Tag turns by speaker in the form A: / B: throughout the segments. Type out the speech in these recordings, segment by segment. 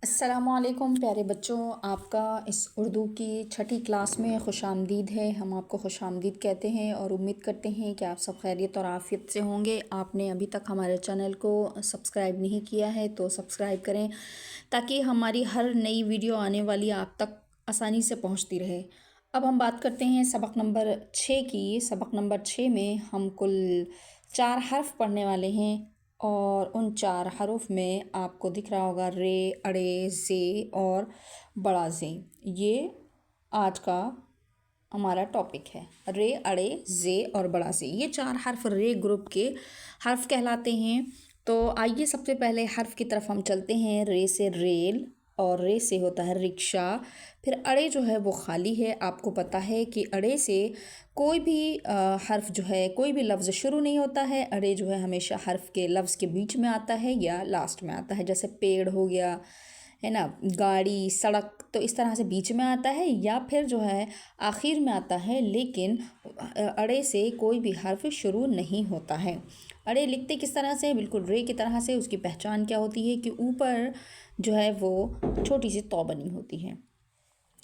A: अस्सलामुअलैकुम प्यारे बच्चों, आपका इस उर्दू की छठी क्लास में खुशामदीद है। हम आपको खुशामदीद कहते हैं और उम्मीद करते हैं कि आप सब खैरियत और आफ़ियत से होंगे। आपने अभी तक हमारे चैनल को सब्सक्राइब नहीं किया है तो सब्सक्राइब करें ताकि हमारी हर नई वीडियो आने वाली आप तक आसानी से पहुंचती रहे। अब हम बात करते हैं सबक नंबर 6 की। सबक नंबर 6 में हम कुल 4 हर्फ पढ़ने वाले हैं और उन 4 हरूफ में आपको दिख रहा होगा रे, अड़े, ज़े और बड़ा ज़े। ये आज का हमारा टॉपिक है। रे, अड़े, ज़े और बड़ा ज़े, ये 4 हर्फ रे ग्रुप के हर्फ कहलाते हैं। तो आइए सबसे पहले हर्फ की तरफ हम चलते हैं। रे से रेल और रे से होता है रिक्शा। फिर अड़े जो है वो खाली है। आपको पता है कि अड़े से कोई भी हर्फ जो है, कोई भी लफ्ज़ शुरू नहीं होता है। अड़े जो है हमेशा हर्फ के लफ्ज़ के बीच में आता है या लास्ट में आता है। जैसे पेड़ हो गया, है ना, गाड़ी, सड़क, तो इस तरह से बीच में आता है या फिर जो है आखिर में आता है। लेकिन अड़े से कोई भी हर्फ शुरू नहीं होता है। अड़े लिखते किस तरह से? बिल्कुल रे की तरह से। उसकी पहचान क्या होती है कि ऊपर जो है वो छोटी सी तौ बनी होती है।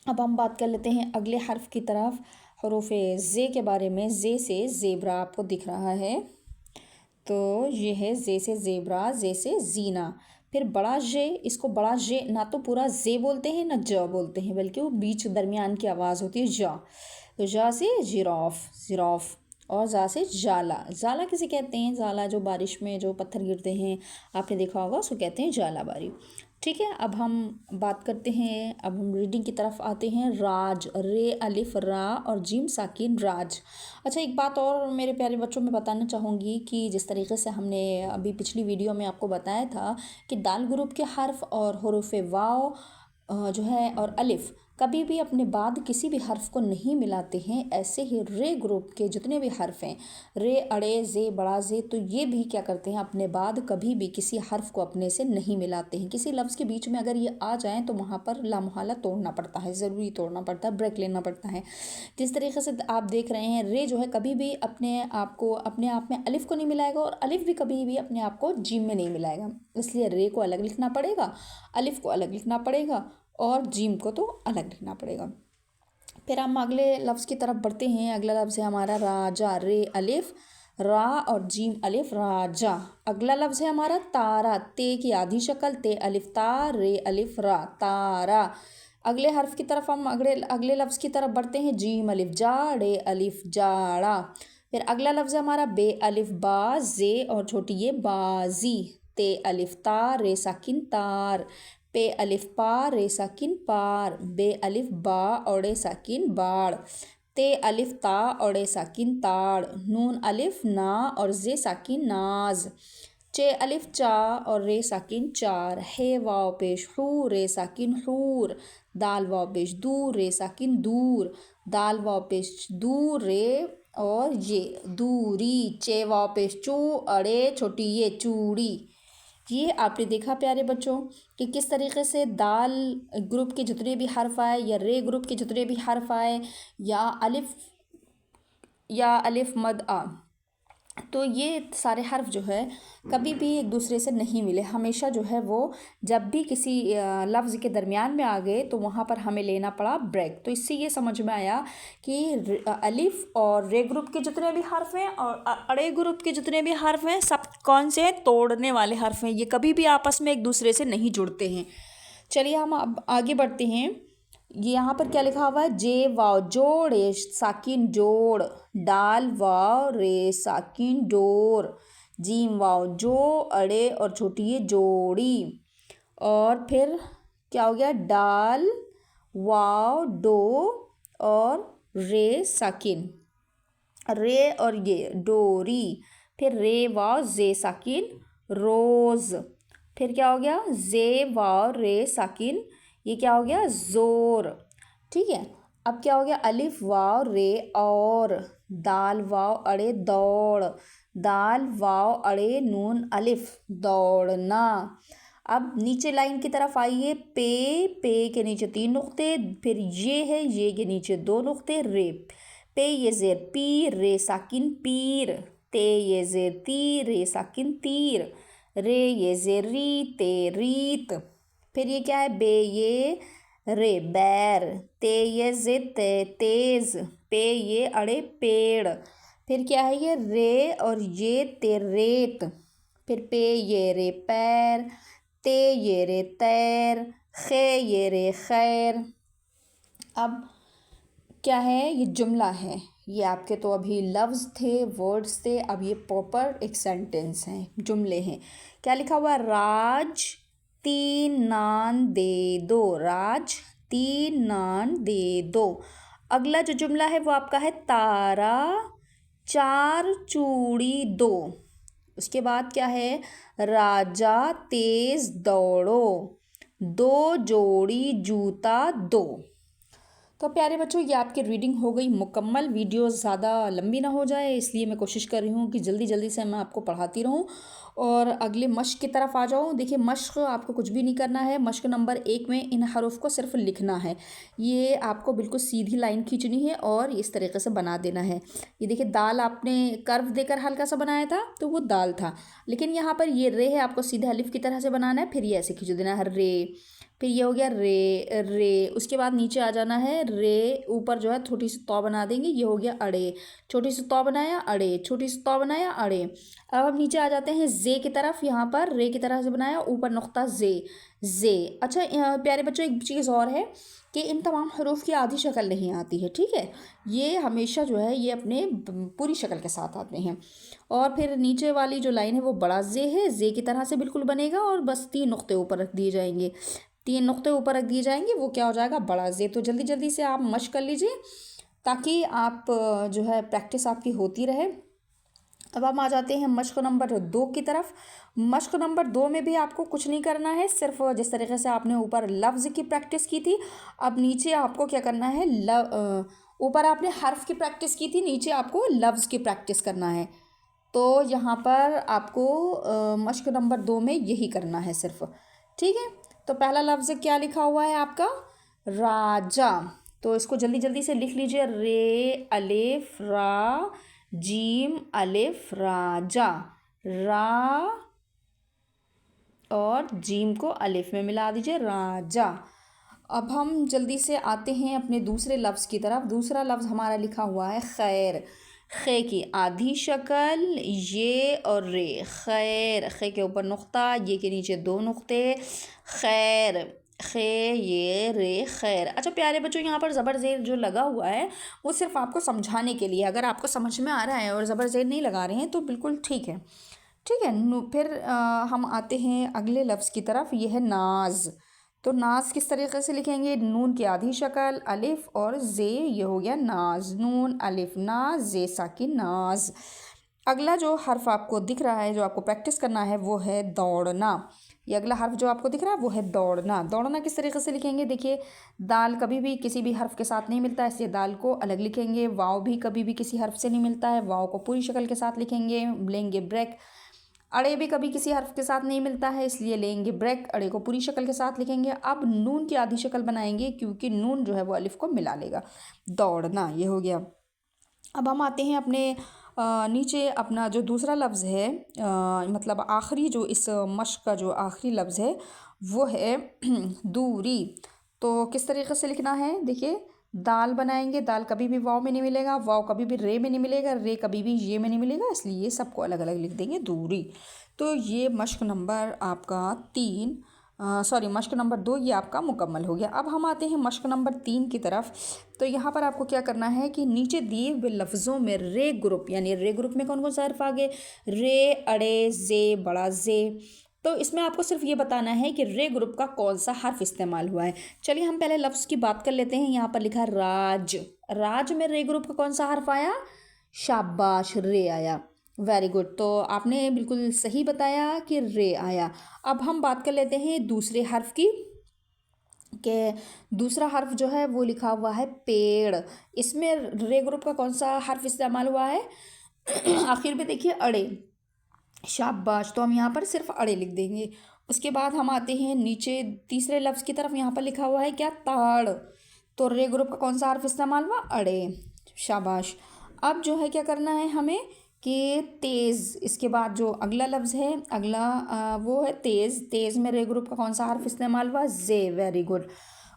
A: अब हम बात कर लेते हैं अगले हर्फ की तरफ, हरूफ ज़े के बारे में। ज़े से ज़ेबरा आपको दिख रहा है, तो ये है ज़े से ज़ेबरा, ज़े से ज़ीना। फिर बड़ा जे, इसको बड़ा जे ना तो पूरा जे बोलते हैं ना ज बोलते हैं, बल्कि वो बीच दरमियान की आवाज़ होती है जा। तो जा से जिराफ, जिराफ। और जा से जाला, जाला किसे कहते हैं? जाला जो बारिश में जो पत्थर गिरते हैं, आपने देखा होगा, उसको कहते हैं जाला बारी। ठीक है, अब हम बात करते हैं, अब हम रीडिंग की तरफ आते हैं। राज, रे अलिफ रा और जीम साकिन, राज। अच्छा, एक बात और मेरे प्यारे बच्चों में बताना चाहूँगी कि जिस तरीके से हमने अभी पिछली वीडियो में आपको बताया था कि दाल ग्रुप के हर्फ और हुरूफ वाव जो है और अलिफ कभी भी अपने बाद किसी भी हर्फ को नहीं मिलाते हैं। ऐसे ही रे ग्रुप के जितने भी हर्फ हैं, रे, अड़े, जे, बड़ा जे, तो ये भी क्या करते हैं, अपने बाद कभी भी किसी हर्फ को अपने से नहीं मिलाते हैं। किसी लफ्ज़ के बीच में अगर ये आ जाएं तो वहाँ पर लामुहाला तोड़ना पड़ता है, ज़रूरी तोड़ना पड़ता है, ब्रेक लेना पड़ता है। जिस तरीके से आप देख रहे हैं, रे जो है कभी भी अपने आप में अलिफ को नहीं मिलाएगा और अलिफ भी कभी भी अपने आप को जीम में नहीं मिलाएगा। इसलिए रे को अलग लिखना पड़ेगा, अलिफ को अलग लिखना पड़ेगा और जीम को तो अलग लिखना पड़ेगा। फिर हम अगले लफ्ज़ की तरफ बढ़ते हैं। अगला लफ्ज़ है हमारा राजा, रे अलिफ रा और जीम अलिफ, राजा। अगला लफ्ज़ है हमारा तारा, ते की आधी शक्ल, ते अलिफ ता, रे अलिफ रा, तारा। अगले हर्फ की तरफ हम अगले अगले लफ्ज़ की तरफ बढ़ते हैं। जीम अलिफ जा, रे अलिफ जाड़ा। फिर अगला लफ्ज़ है हमारा बे अलिफ बा, जे और छोटी ये बाजी, ते अलिफ ता, रे साकिन तार, पे अलिफ पा, रे साकिन पार, बे अलिफ बा, औड़े साकिन बाड़, ते अलिफ ता, औड़े साकिन ताड़, नून अलिफ ना और जे साकिन नाज, चे अलिफ चा और रे साकिन चार, हे वाव पेश हू, रे साकिन हूर, दाल वाव पेश दू, रे साकिन दूर, दाल वाव पेश दू, रे और ये दूरी, चे वाव पेश चू, अड़े छोटी ये चूड़ी। ये आपने देखा प्यारे बच्चों कि किस तरीके से दाल ग्रुप के जितने भी हर्फ आए या रे ग्रुप के जितने भी हर्फ आए या अलिफ मद आ, तो ये सारे हर्फ जो है कभी भी एक दूसरे से नहीं मिले। हमेशा जो है वो जब भी किसी लफ्ज़ के दरमियान में आ गए तो वहाँ पर हमें लेना पड़ा ब्रेक। तो इससे ये समझ में आया कि अलिफ और रे ग्रुप के जितने भी हर्फ हैं और अड़े ग्रुप के जितने भी हर्फ हैं, सब कौन से हैं? तोड़ने वाले हर्फ हैं। ये कभी भी आपस में एक दूसरे से नहीं जुड़ते हैं। चलिए हम अब आगे बढ़ते हैं। ये यहाँ पर क्या लिखा हुआ है? जे वाव जोड़े साकिन जोड़, डाल वाव रे साकिन डोर, जीम वाव जो, अड़े और छोटी ये जोड़ी। और फिर क्या हो गया? डाल वाव डो और रे साकिन, रे और ये डोरी। फिर रे वाव जे साकिन रोज। फिर क्या हो गया? जे वाव रे साकिन, ये क्या हो गया? जोर। ठीक है, अब क्या हो गया? अलिफ वाव रे और, दाल वाव अड़े दौड़, दाल वाव अड़े नून अलिफ दौड़ना। अब नीचे लाइन की तरफ आइए। पे के नीचे 3 नुक्ते, फिर ये है, ये के नीचे 2 नुक्ते, रे। पे ये जेर पी, रे साकिन पीर, ते ये जेर ती, रे साकिन तीर, रे ये जेर री, ते रीत। फिर ये क्या है, बे ये रे बैर, ते ये जे तेज, पे ये अड़े पेड़। फिर क्या है, ये रे और ये ते रेत। फिर पे ये रे पैर, ते ये रे तैर, खे ये रे खैर। अब क्या है, ये जुमला है। ये आपके तो अभी लफ्ज़ थे, वर्ड्स थे, अब ये प्रॉपर एक सेंटेंस हैं, जुमले हैं। क्या लिखा हुआ है, राज 3 नान दे दो, राज 3 नान दे दो। अगला जो जुमला है वो आपका है, तारा 4 चूड़ी दो। उसके बाद क्या है, राजा तेज दौड़ो, 2 जोड़ी जूता दो। तो प्यारे बच्चों, ये आपकी रीडिंग हो गई मुकम्मल। वीडियो ज़्यादा लंबी ना हो जाए इसलिए मैं कोशिश कर रही हूँ कि जल्दी जल्दी से मैं आपको पढ़ाती रहूँ और अगले मश्क की तरफ आ जाऊँ। देखिए, मश्क आपको कुछ भी नहीं करना है। मश्क नंबर 1 में इन हरूफ को सिर्फ लिखना है। ये आपको बिल्कुल सीधी लाइन खींचनी है और इस तरीके से बना देना है। ये देखिए, दाल आपने कर्व देकर हल्का सा बनाया था तो वो दाल था, लेकिन यहाँ पर ये रे है, आपको सीधा अलिफ की तरह से बनाना है। फिर ये ऐसे खींच देना है, रे। फिर ये हो गया रे रे। उसके बाद नीचे आ जाना है, रे ऊपर जो है छोटी सी तौ बना देंगे, ये हो गया अड़े। छोटी सी तौ बनाया, अड़े, छोटी सी तौ बनाया, अड़े। अब हम नीचे आ जाते हैं जे की तरफ। यहाँ पर रे की तरह से बनाया, ऊपर नुक्ता जे, जे। अच्छा प्यारे बच्चों, एक चीज़ और है कि इन तमाम हरूफ की आधी शक्ल नहीं आती है, ठीक है। ये हमेशा जो है ये अपने पूरी शक्ल के साथ आते हैं। और फिर नीचे वाली जो लाइन है वो बड़ा जे है, जे की तरह से बिल्कुल बनेगा और बस 3 नुक्ते ऊपर रख दिए जाएंगे। 3 नुक्ते ऊपर रख दिए जाएंगे, वो क्या हो जाएगा, बड़ा जे। तो जल्दी जल्दी से आप मश्क कर लीजिए ताकि आप जो है प्रैक्टिस आपकी होती रहे। अब हम आ जाते हैं मश्क नंबर 2 की तरफ। मश्क नंबर 2 में भी आपको कुछ नहीं करना है, सिर्फ जिस तरीके से आपने ऊपर लफ्ज़ की प्रैक्टिस की थी, अब नीचे आपको क्या करना है, ऊपर आपने हर्फ की प्रैक्टिस की थी, नीचे आपको लफ्ज़ की प्रैक्टिस करना है। तो यहाँ पर आपको मश्क नंबर 2 में यही करना है सिर्फ, ठीक है। तो पहला लफ्ज़ क्या लिखा हुआ है आपका, राजा। तो इसको जल्दी जल्दी से लिख लीजिए, रे अलिफ रा जीम अलिफ राजा, रा और जीम को अलिफ में मिला दीजिए, राजा। अब हम जल्दी से आते हैं अपने दूसरे लफ्ज़ की तरफ। दूसरा लफ्ज़ हमारा लिखा हुआ है खैर। खे की आधी शक्ल ये और रे, खैर। खे के ऊपर नुक्ता, ये के नीचे 2 नुक्ते, खैर, खे ये रे खैर। अच्छा प्यारे बच्चों, यहाँ पर ज़बर ज़ेर जो लगा हुआ है वो सिर्फ आपको समझाने के लिए। अगर आपको समझ में आ रहा है और ज़बर ज़ेर नहीं लगा रहे हैं तो बिल्कुल ठीक है, ठीक है। फिर हम आते हैं अगले लफ्ज़ की तरफ, ये है नाज। तो नाज किस तरीके से लिखेंगे, नून की आधी शक्ल अलिफ और जे, ये हो गया नाज, नून अलिफ नाज, जे साकिन नाज। अगला जो हर्फ आपको दिख रहा है, जो आपको प्रैक्टिस करना है, वो है दौड़ना। ये अगला हर्फ जो आपको दिख रहा है वो है दौड़ना। दौड़ना किस तरीके से लिखेंगे, देखिए, दाल कभी भी किसी भी हर्फ के साथ नहीं मिलता है, इसलिए दाल को अलग लिखेंगे। वाव भी कभी भी किसी हर्फ से नहीं मिलता है, वाव को पूरी शक्ल के साथ लिखेंगे, लेंगे ब्रेक। अड़े भी कभी किसी हर्फ के साथ नहीं मिलता है, इसलिए लेंगे ब्रेक, अड़े को पूरी शक्ल के साथ लिखेंगे। अब नून की आधी शक्ल बनाएंगे क्योंकि नून जो है वो अलिफ को मिला लेगा, दौड़ना, ये हो गया। अब हम आते हैं अपने नीचे अपना जो दूसरा लफ्ज़ है, मतलब आखिरी जो इस मश्क का जो आखिरी लफ्ज़ है वो है दूरी। तो किस तरीके से लिखना है, देखिए, दाल बनाएंगे, दाल कभी भी वाव में नहीं मिलेगा, वाव कभी भी रे में नहीं मिलेगा, रे कभी भी ये में नहीं मिलेगा, इसलिए सबको अलग अलग लिख देंगे, दूरी। तो ये मश्क नंबर आपका 3, सॉरी मश्क नंबर 2 ये आपका मुकम्मल हो गया। अब हम आते हैं मश्क नंबर 3 की तरफ। तो यहाँ पर आपको क्या करना है कि नीचे दिए हुए लफ्ज़ों में रे ग्रुप, यानी रे ग्रुप में कौन कौन सा हर्फ आ गए, रे, अड़े, जे, बड़ा जे। तो इसमें आपको सिर्फ ये बताना है कि रे ग्रुप का कौन सा हर्फ इस्तेमाल हुआ है। चलिए हम पहले लफ्ज़ की बात कर लेते हैं। यहाँ पर लिखा है राज। राज में रे ग्रुप का कौन सा हर्फ आया, शाबाश, रे आया, वेरी गुड। तो आपने बिल्कुल सही बताया कि रे आया। अब हम बात कर लेते हैं दूसरे हर्फ की, कि दूसरा हर्फ जो है वो लिखा हुआ है पेड़। इसमें रे ग्रुप का कौन सा हर्फ इस्तेमाल हुआ है, आखिर में देखिए, अड़े, शाबाश। तो हम यहाँ पर सिर्फ अड़े लिख देंगे। उसके बाद हम आते हैं नीचे तीसरे लफ्ज़ की तरफ। यहाँ पर लिखा हुआ है क्या, ताड़। तो रे ग्रुप का कौन सा हर्फ इस्तेमाल हुआ, अड़े, शाबाश। अब जो है क्या करना है हमें कि तेज़, इसके बाद जो अगला लफ्ज़ है अगला वो है तेज़। तेज़ में रे ग्रुप का कौन सा हर्फ इस्तेमाल हुआ? जे। Very good.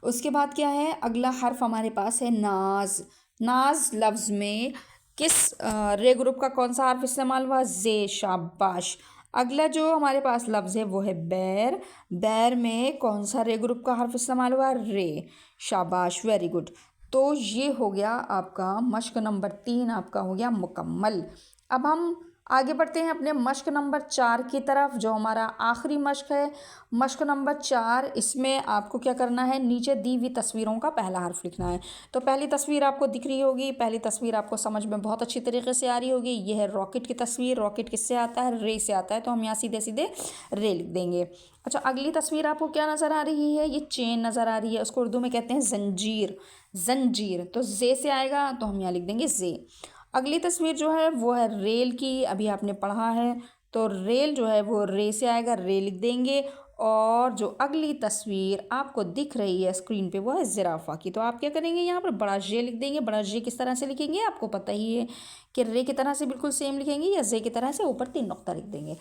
A: उसके बाद क्या है, अगला हर्फ हमारे पास है नाज। नाज लफ्ज़ में किस रे ग्रुप का कौन सा हर्फ इस्तेमाल हुआ? जे। शाबाश। अगला जो हमारे पास लफ्ज़ है वो है बैर। बैर में कौन सा रे ग्रुप का हर्फ इस्तेमाल हुआ? रे। शाबाश, वेरी गुड। तो ये हो गया आपका मश्क नंबर 3 आपका हो गया मुकम्मल। अब हम आगे बढ़ते हैं अपने मश्क नंबर 4 की तरफ, जो हमारा आखिरी मश्क है। मश्क नंबर 4, इसमें आपको क्या करना है, नीचे दी हुई तस्वीरों का पहला हर्फ लिखना है। तो पहली तस्वीर आपको दिख रही होगी, पहली तस्वीर आपको समझ में बहुत अच्छी तरीके से आ रही होगी। ये है रॉकेट की तस्वीर। रॉकेट किससे आता है? रे से आता है, तो हम यहाँ सीधे सीधे रे लिख देंगे। अच्छा, अगली तस्वीर आपको क्या नज़र आ रही है? ये चेन नज़र आ रही है, उसको उर्दू में कहते हैं जंजीर। जंजीर तो जे से आएगा, तो हम यहाँ लिख देंगे जे। अगली तस्वीर जो है वो है रेल की। अभी आपने पढ़ा है, तो रेल जो है वो रे से आएगा, रे लिख देंगे। और जो अगली तस्वीर आपको दिख रही है स्क्रीन पे वो है ज़िराफ़ा की। तो आप क्या करेंगे, यहाँ पर बड़ा जे लिख देंगे। बड़ा जे किस तरह से लिखेंगे आपको पता ही है कि रे की तरह से बिल्कुल सेम लिखेंगे, या जे की तरह से ऊपर 3 नुक्ता लिख देंगे।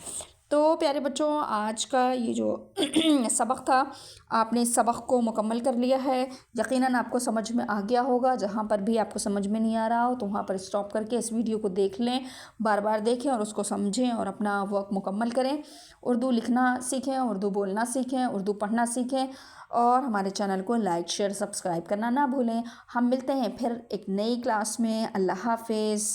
A: तो प्यारे बच्चों, आज का ये जो सबक था, आपने इस सबक को मुकम्मल कर लिया है। यकीनन आपको समझ में आ गया होगा। जहाँ पर भी आपको समझ में नहीं आ रहा हो तो वहाँ पर स्टॉप करके इस वीडियो को देख लें, बार बार देखें और उसको समझें और अपना वर्क मुकम्मल करें। उर्दू लिखना सीखें, उर्दू बोलना सीखें, उर्दू पढ़ना सीखें, और हमारे चैनल को लाइक शेयर सब्सक्राइब करना ना भूलें। हम मिलते हैं फिर एक नई क्लास में। अल्लाह हाफिज़।